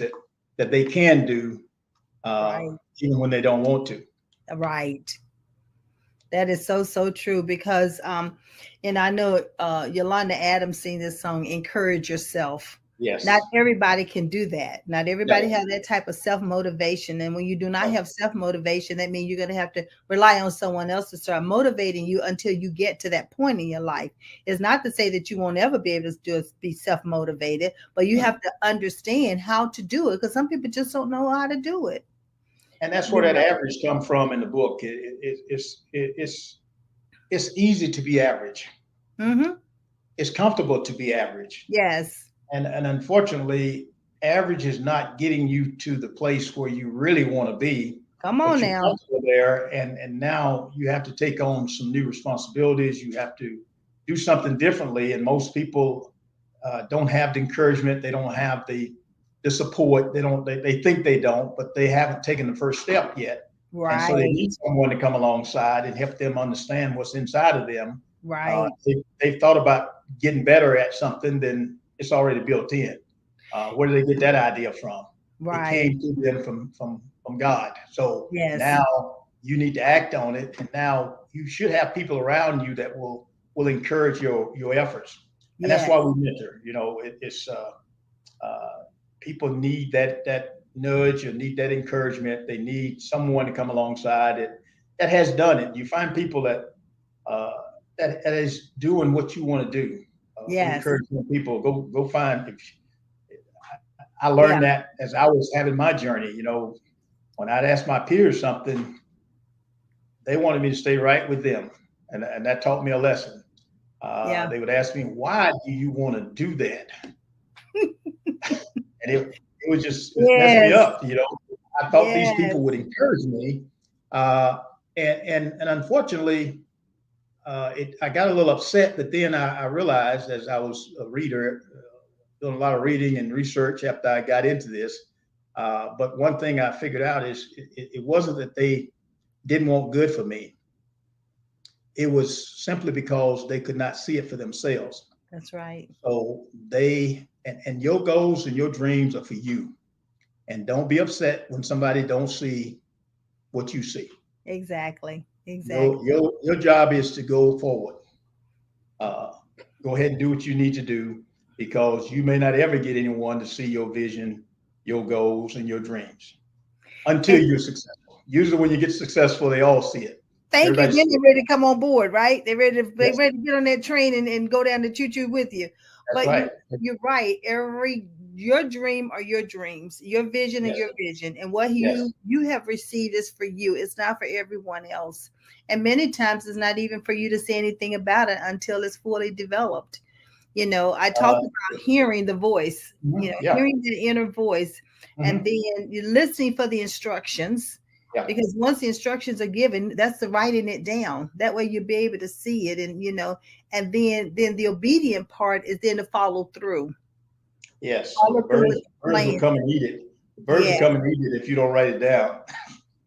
that they can do Right. even when they don't want to. Right. That is so, so true because and I know Yolanda Adams sing this song, Encourage Yourself. Not Yes. everybody can do that. Not everybody No. has that type of self-motivation. And when you do not No. have self-motivation, that means you're going to have to rely on someone else to start motivating you until you get to that point in your life. It's not to say that you won't ever be able to be self-motivated, but you have to understand how to do it because some people just don't know how to do it. And that's where You that know? average come from in the book. It's easy to be average. Mm-hmm. It's comfortable to be average. Yes. And unfortunately, average is not getting you to the place where you really want to be, Come on but you're now. comfortable there. And now you have to take on some new responsibilities. You have to do something differently. And most people don't have the encouragement. They don't have the support. They think they don't, but they haven't taken the first step yet. And so they Right. need someone to come alongside and help them understand what's inside of them. Right. They've thought about getting better at something, then it's already built in. Where did they get that idea from? It Right. came to them from God. So Yes. now you need to act on it, and now you should have people around you that will encourage your efforts. And that's Yes. why we mentor. It's people need that nudge or need that encouragement. They need someone to come alongside it that has done it. You find people uh, that is doing what you want to do. Yes. Encouraging people go find. I Yeah. learned that as I was having my journey. When I'd ask my peers something, they wanted me to stay right with them, and that taught me a lesson. Yeah. They would ask me, "Why do you want to do that?" And it would just mess me Yes. up. I thought these Yes. people would encourage me, uh, and unfortunately, I got a little upset. But then I realized, as I was a reader, doing a lot of reading and research after I got into this. But one thing I figured out is it wasn't that they didn't want good for me. It was simply because they could not see it for themselves. That's right. So and your goals and your dreams are for you. And don't be upset when somebody don't see what you see. Exactly. Your Exactly. your your job is to go forward. Uh, Go ahead and do what you need to do because you may not ever get anyone to see your vision, your goals, and your dreams until And you're successful. Usually, when you get successful, they all see it. thank you. Everybody Then sees they're it. ready to come on board, right? They're Yes, ready to get on that train and go down the choo-choo with you. that's But right. you're right. Your dream are your dreams, your vision and Yes, your vision. And what yes. you have received is for you. It's not for everyone else. And many times it's not even for you to say anything about it until it's fully developed. I talked Uh, about hearing the voice, yeah. hearing the inner voice, and Hmm. then you're listening for the instructions. Yeah. Because once the instructions are given, that's the writing it down. That way you'll be able to see it, and then the obedient part is then to follow through. Yes. Follow through with the Birds will plan. come and eat it. The birds will Yeah. come and eat it if you don't write it down.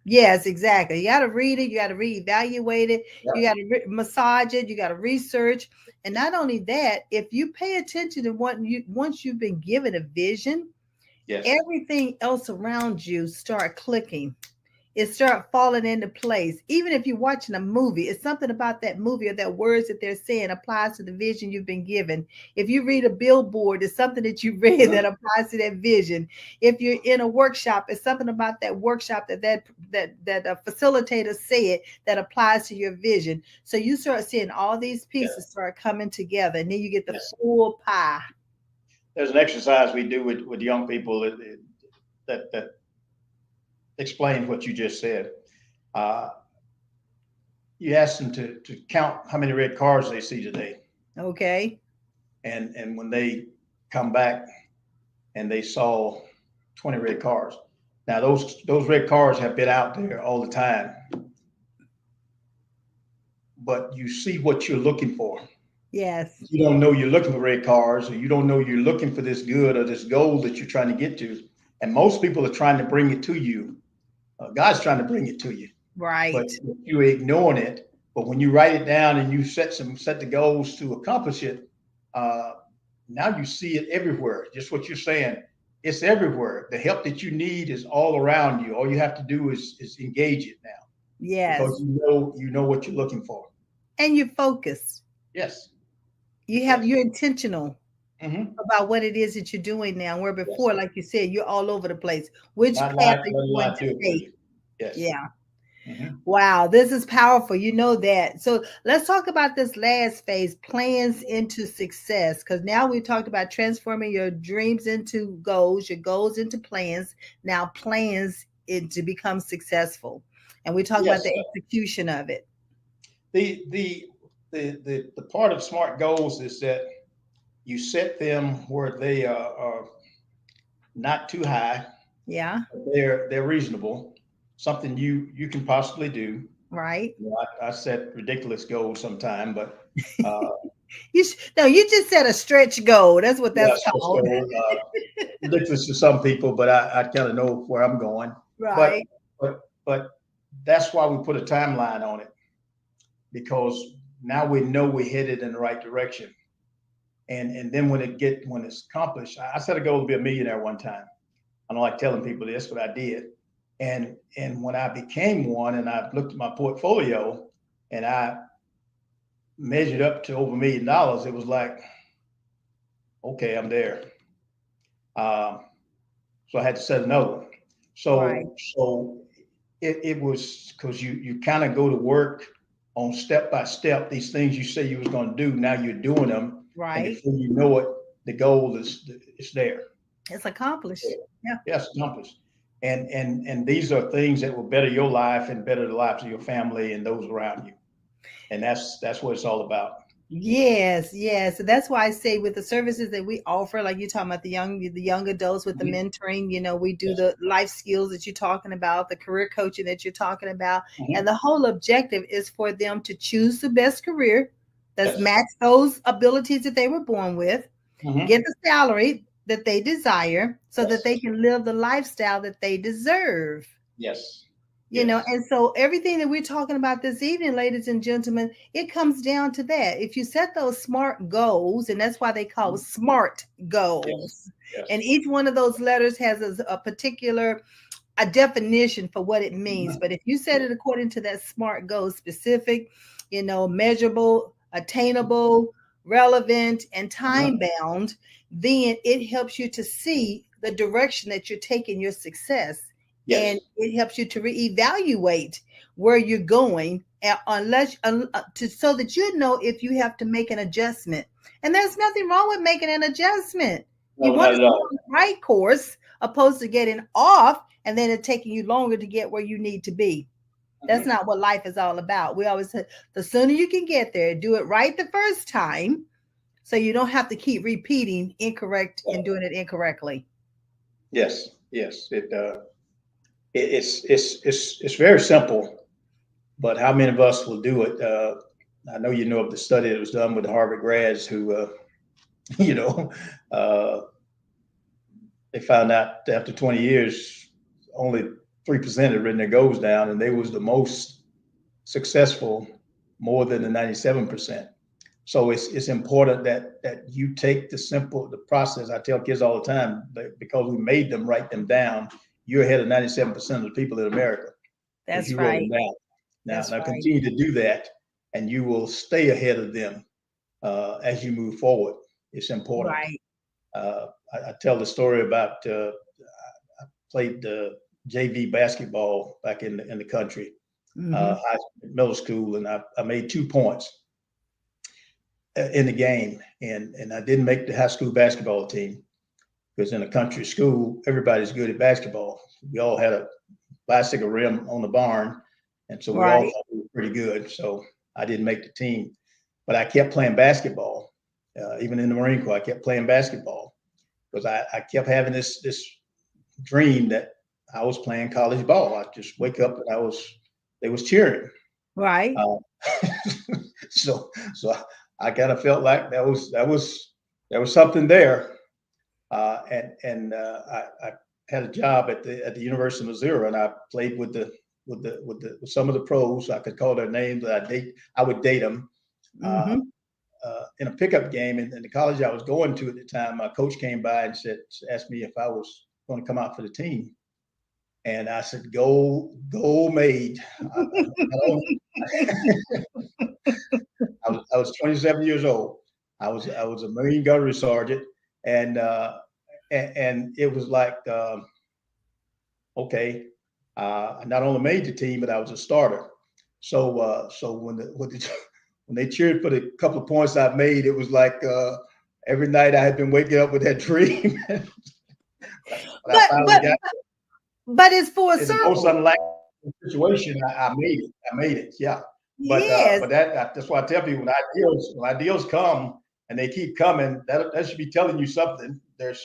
Yes, exactly. You got to read it. You got to reevaluate it. Yeah. You got to massage it. You got to research. And not only that, if you pay attention to once you've been given a vision, Yes. everything else around you start clicking. it start falling into place. Even if you're watching a movie, it's something about that movie or that words that they're saying applies to the vision you've been given. If you read a billboard, it's something that you read that applies to that vision. If you're in a workshop, it's something about that workshop that a facilitator said that applies to your vision. So you start seeing all these pieces start coming together, and then you get the full pie. There's an exercise we do with young people that explains what you just said. Uh, you ask them to count how many red cars they see today. Okay. And when they come back and they saw 20 red cars. Now those red cars have been out there all the time. But you see what you're looking for. Yes. You don't know you're looking for red cars, or you don't know you're looking for this good or this goal that you're trying to get to. And most people are trying to bring it to you. God's trying to bring it to you. Right. But you're ignoring it. But when you write it down and you set the goals to accomplish it, now you see it everywhere. Just what you're saying, it's everywhere. The help that you need is all around you. All you have to do is engage it now. Yes. Because you know what you're looking for. And you're focused. Yes. You're intentional about what it is that you're doing now. Where before, like you said, you're all over the place. Which path are you going to take? Yes. Yeah. Wow, this is powerful. You know that. So let's talk about this last phase, plans into success. Because now we talked about transforming your dreams into goals, your goals into plans. Now plans to become successful, and we talk about the execution of it. The part of SMART goals is that you set them where they are not too high. Yeah. They're reasonable. Something you can possibly do. Right. You know, I set ridiculous goals sometime, but you just set a stretch goal. That's what that's called. Ridiculous to some people, but I kind of know where I'm going. Right. But that's why we put a timeline on it, because now we know we're headed in the right direction. And then when it's accomplished, I set a goal to be a millionaire one time. I don't like telling people this, but I did. And when I became one, and I looked at my portfolio and I measured up to over $1 million, it was like, okay, I'm there. So I had to set another one. So it was because you kind of go to work on step by step, these things you say you was going to do, now you're doing them. Right. And before you know it, the goal is there. It's accomplished. Yeah. Yes, accomplished. And these are things that will better your life and better the lives of your family and those around you. And that's what it's all about. Yes, yes. So that's why I say with the services that we offer, like you're talking about the young adults with the mentoring, we do the life skills that you're talking about, the career coaching that you're talking about. And the whole objective is for them to choose the best career that's match those abilities that they were born with, get the salary that they desire so that they can live the lifestyle that they deserve. Yes. And so everything that we're talking about this evening, ladies and gentlemen, it comes down to that. If you set those SMART goals, and that's why they call SMART goals, and each one of those letters has a particular definition for what it means. But if you set it according to that SMART goal, specific, measurable, attainable, relevant, and time bound, then it helps you to see the direction that you're taking your success. And it helps you to reevaluate where you're going, so that you know if you have to make an adjustment. And there's nothing wrong with making an adjustment. You want to be on the right course, opposed to getting off and then it taking you longer to get where you need to be. That's not what life is all about. We always say the sooner you can get there, do it right the first time, so you don't have to keep repeating incorrect and doing it incorrectly. Yes. It's very simple, but how many of us will do it? I know you know of the study that was done with the Harvard grads who, they found out after 20 years, only 3% had written their goals down, and they was the most successful, more than the 97%. So it's important that you take the process. I tell kids all the time, because we made them write them down, you're ahead of 97% of the people in America. because That's you wrote right. them down. That's Now right. continue to do that, and you will stay ahead of them as you move forward. It's important. Right. I tell the story about I played JV basketball back in the country, Mm-hmm. middle school, and I made 2 points in the game, and I didn't make the high school basketball team because in a country school, everybody's good at basketball. We all had a bicycle rim on the barn, and so we all Right. thought we were pretty good. So I didn't make the team, but I kept playing basketball. Even in the Marine Corps, I kept playing basketball because I kept having this dream that I was playing college ball. I just wake up and they was cheering. Right. Uh, so I kind of felt like there was something there. I had a job at the University of Missouri, and I played with some of the pros. I could call their names. I would date them. Mm-hmm. In a pickup game in the college I was going to at the time, my coach came by and asked me if I was going to come out for the team, and I said, "Go, maid." I was 27 years old. I was a Marine gunnery sergeant, and and it was like, okay, I not only made the team, but I was a starter. So when they cheered for the couple of points I made, it was like every night I had been waking up with that dream. But I But finally but got but it's full in the most circle. unlikely situation. I made it. I made it. Yeah. Yes, But that's why I tell people when ideals come and they keep coming, that should be telling you something. There's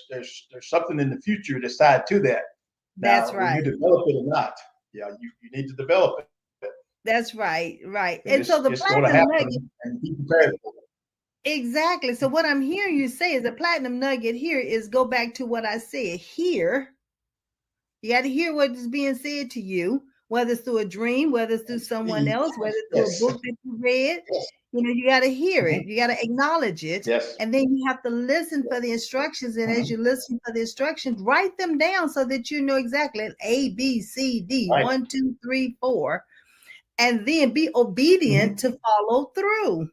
something in the future that's tied to that. that's Now, will you right. develop it or not? Yeah, you need to develop it That's right. Right. because And so the it's going to platinum nugget, happen and be prepared for it. exactly. So what I'm hearing you say is the platinum nugget here is go back to what I said here. You got to hear what is being said to you, whether it's through a dream, whether it's through someone else, whether it's through a Yes. book that you read. You know, you got to hear it. Mhm. You got to acknowledge it. Yes. And then you have to listen for the instructions. And as Mhm. you listen for the instructions, write them down so that you know exactly A, B, C, D, Right. 1, 2, 3, 4. And then be obedient Mhm. to follow through.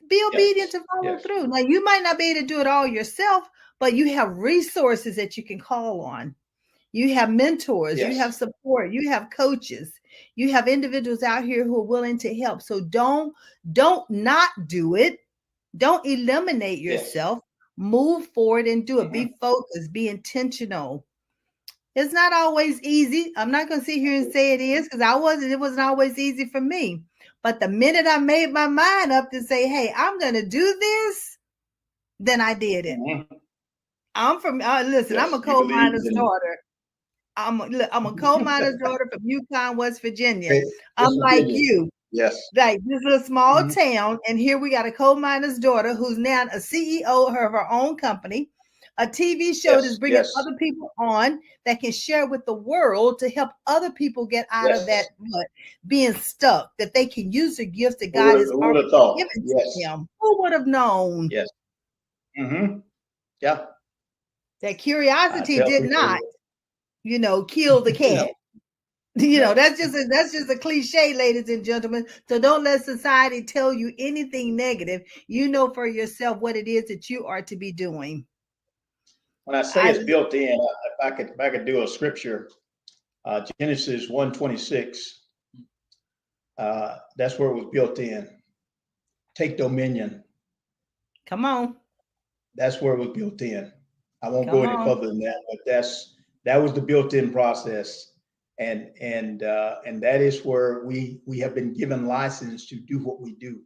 Be obedient Yes. to follow Yes. through. Now, you might not be able to do it all yourself, but you have resources that you can call on. You have mentors, you have Yes. support, you have coaches, you have individuals out here who are willing to help. So don't not do it. Don't eliminate Yes. yourself. Move forward and do it. Mhm. Be focused, be intentional. It's not always easy. I'm not going to sit here and say it is because it wasn't always easy for me. But the minute I made my mind up to say, hey, I'm going to do this, then I did it. Mhm. Listen, I'm a Yes. You coal believe miner's in daughter. I'm a coal miner's daughter from Yukon, West Virginia. I'm West like Virginia. you. Yes. Like this is a small Mhm. town, and here we got a coal miner's daughter who's now a CEO of her own company, a TV show that's Yes. bringing Yes. other people on that can share with the world to help other people get out of that Yes. being stuck, that they can use the gifts that God has Who would already have thought? given to Yes. them. Who would have known Yes. Mm-hmm. Yeah. that I curiosity tell did people, not, kill the no, cat? no. That's just a cliche, ladies and gentlemen. So don't let society tell you anything negative. You know for yourself what it is that you are to be doing. When I say I it's built in, if I could do a scripture, Genesis 1:26. That's where it was built in. Take dominion. Come on, That's where it was built in. I won't go come any on. further than that, but that was the built-in process, and that is where we have been given license to do what we do.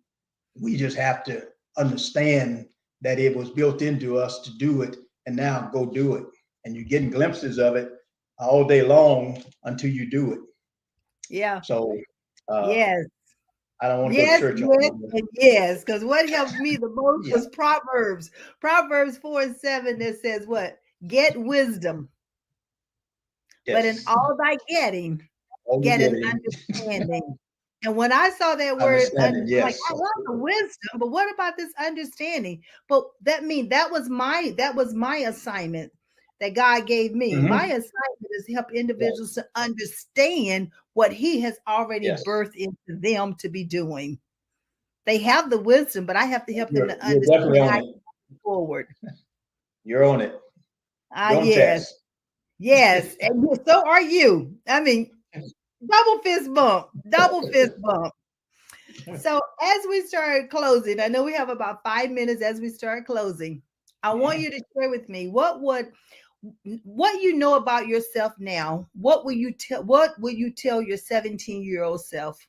We just have to understand that it was built into us to do it, and now go do it. And you're getting glimpses of it all day long until you do it. Yeah. So uh, Yes. I don't want to go to Yes, church on yes, Monday. and yes. Because what helped me the most Yeah. was Proverbs. Proverbs 4:7 that says what? Get wisdom, but in Yes. all thy getting, All you get an getting understanding. And when I saw that word, understanding. I'm like, Yes. I love the wisdom, but what about this understanding? But that was my assignment. that God gave me. Mhm. My assignment is to help individuals to understand what he has already Yes. birthed into them to be doing. They have the wisdom, but I have to help them to You're definitely understand how on to it. move forward. You're on it. You're on Yes, task. yes. And so are you. I mean, double fist bump, double fist bump. So as we start closing, I know we have about 5 minutes as we start closing. I want you to share with me what you know about yourself now. What will you tell your 17-year-old self?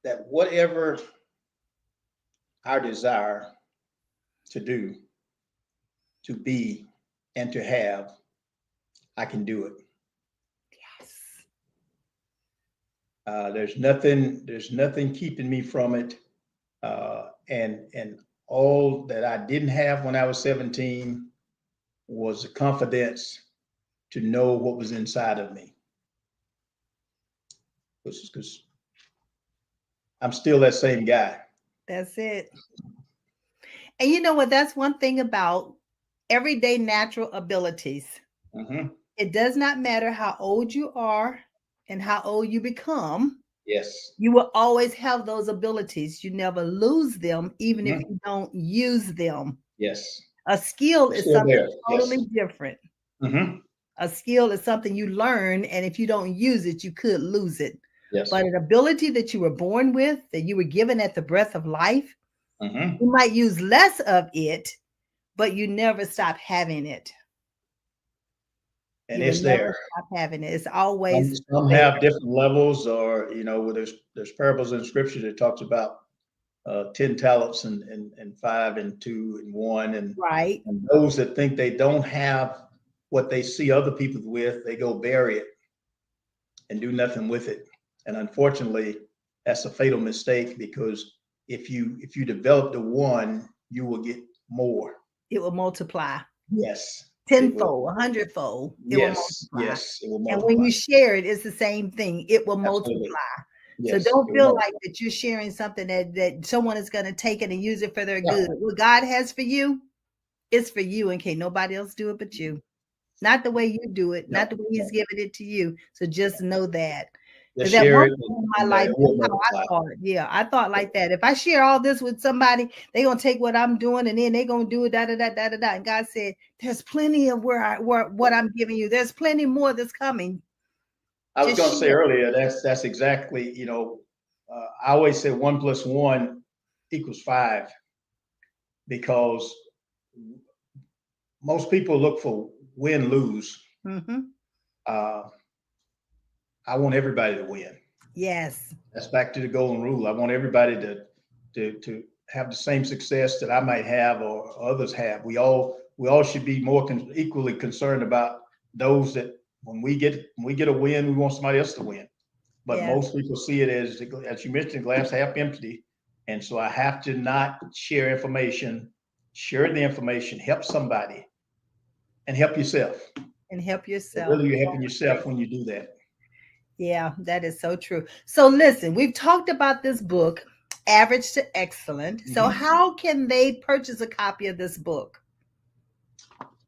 That whatever our desire to do, to be, and to have, I can do it. Yes. There's nothing keeping me from it. And all that I didn't have when I was 17 was the confidence to know what was inside of me. Because I'm still that same guy. That's it. And you know what? That's one thing about everyday natural abilities. Mm-hmm. It does not matter how old you are and how old you become. Yes. You will always have those abilities. You never lose them, even if Mm-hmm. you don't use them. Yes. A skill They're is still something there. totally Yes. different. Mm-hmm. A skill is something you learn, and if you don't use it, you could lose it. Yes. But an ability that you were born with, that you were given at the breath of life, Mm-hmm. you might use less of it, but you never stop having it. And You will it's never there. stop having it. It's always Some there. have different levels, or where there's parables in scripture that talks about 10 talents and 5 and 2 and 1, Right. and those that think they don't have what they see other people with, they go bury it and do nothing with it. And unfortunately, that's a fatal mistake, because if you develop the one, you will get more. It will multiply. Yes, it will. Tenfold, 100-fold, it will Yes, multiply. yes, it will And when multiply. you share it, it's the same thing. It will Absolutely. multiply. So Yes, don't it will feel multiply. like that you're sharing something that someone is going to take it and use it for their Yeah. good. What God has for you, it's for you, and can't nobody else do it but you. Not the way you do it, No, not the way he's giving it to you. So just know that. just Because at share one it, point in my and life, it will that's how I multiply. thought. Yeah, I thought like that. If I share all this with somebody, they're gonna take what I'm doing and then they're gonna do it, da da da da da da. And God said, "There's plenty of where what I'm giving you. There's plenty more that's coming." I was Just going to say share. earlier, that's exactly, I always say 1 + 1 = 5, because most people look for win lose. Mm-hmm. Uh, I want everybody to win. Yes. That's back to the golden rule. I want everybody to have the same success that I might have or others have. We all should be more equally concerned about those that when we get a win, we want somebody else to win. But Yes. most people see it as you mentioned, glass half empty. And so I have to not share information, share the information, help somebody, and help yourself. And help And yourself. really, you're helping yourself when you do that. Yeah, that is so true. So listen, we've talked about this book, Average to Excellent. So how can they purchase a copy of this book?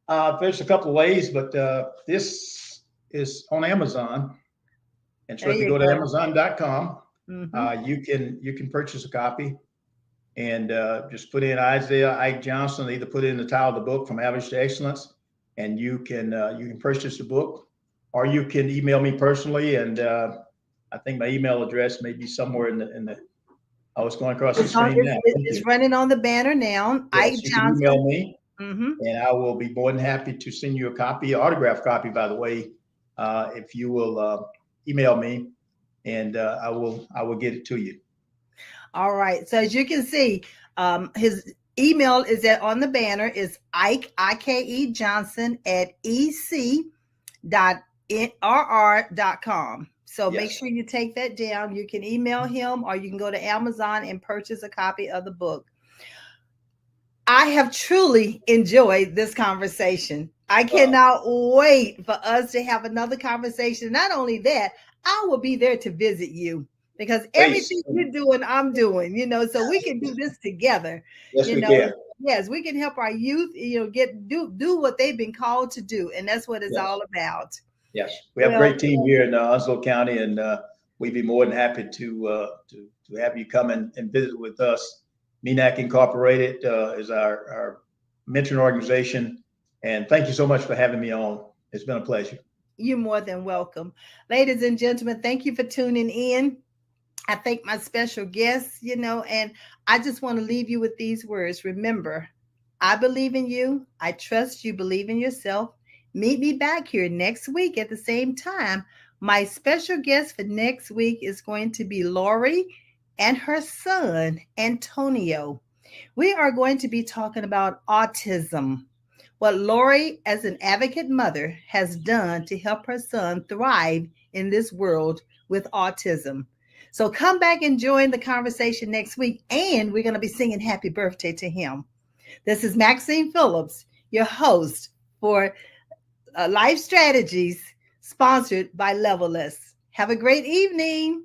There's a couple of ways, but this is on Amazon. And so There if you you go to go. Amazon.com, Mm-hmm. you can purchase a copy, and just put in Isaiah Ike Johnson. Either put in the title of the book, From Average to Excellence, and you can purchase the book, or you can email me personally. And I think my email address may be somewhere in the. I was going across the screen now. Thank It's you. running on the banner now. Ike Yes, you can Johnson. email me, Mm-hmm. and I will be more than happy to send you a copy, autographed copy, by the way, if you will email me, and I will get it to you. All right. So as you can see, his email is on the banner is Ike IKE Johnson at ec.rr.com. So make Yes. sure you take that down. You can email him or you can go to Amazon and purchase a copy of the book. I have truly enjoyed this conversation. I cannot wait for us to have another conversation. Not only that, I will be there to visit you. because Please. everything you're doing, I'm doing, so we can do this together. Yes, you we know, can. yes, we can help our youth, do what they've been called to do. And that's what it's Yes. all about. Yes. We have a Well, great team here in Onslow County, and we'd be more than happy to have you come and visit with us. MENAC Incorporated is our mentoring organization. And thank you so much for having me on. It's been a pleasure. you're more than welcome. Ladies and gentlemen, thank you for tuning in. I thank my special guests, and I just want to leave you with these words. Remember, I believe in you. I trust you believe in yourself. Meet me back here next week at the same time. My special guest for next week is going to be Lori and her son, Antonio. We are going to be talking about autism. What Lori, as an advocate mother, has done to help her son thrive in this world with autism. So come back and join the conversation next week, and we're going to be singing happy birthday to him. This is Maxine Phillips, your host for Life Strategies, sponsored by Levelless. Have a great evening.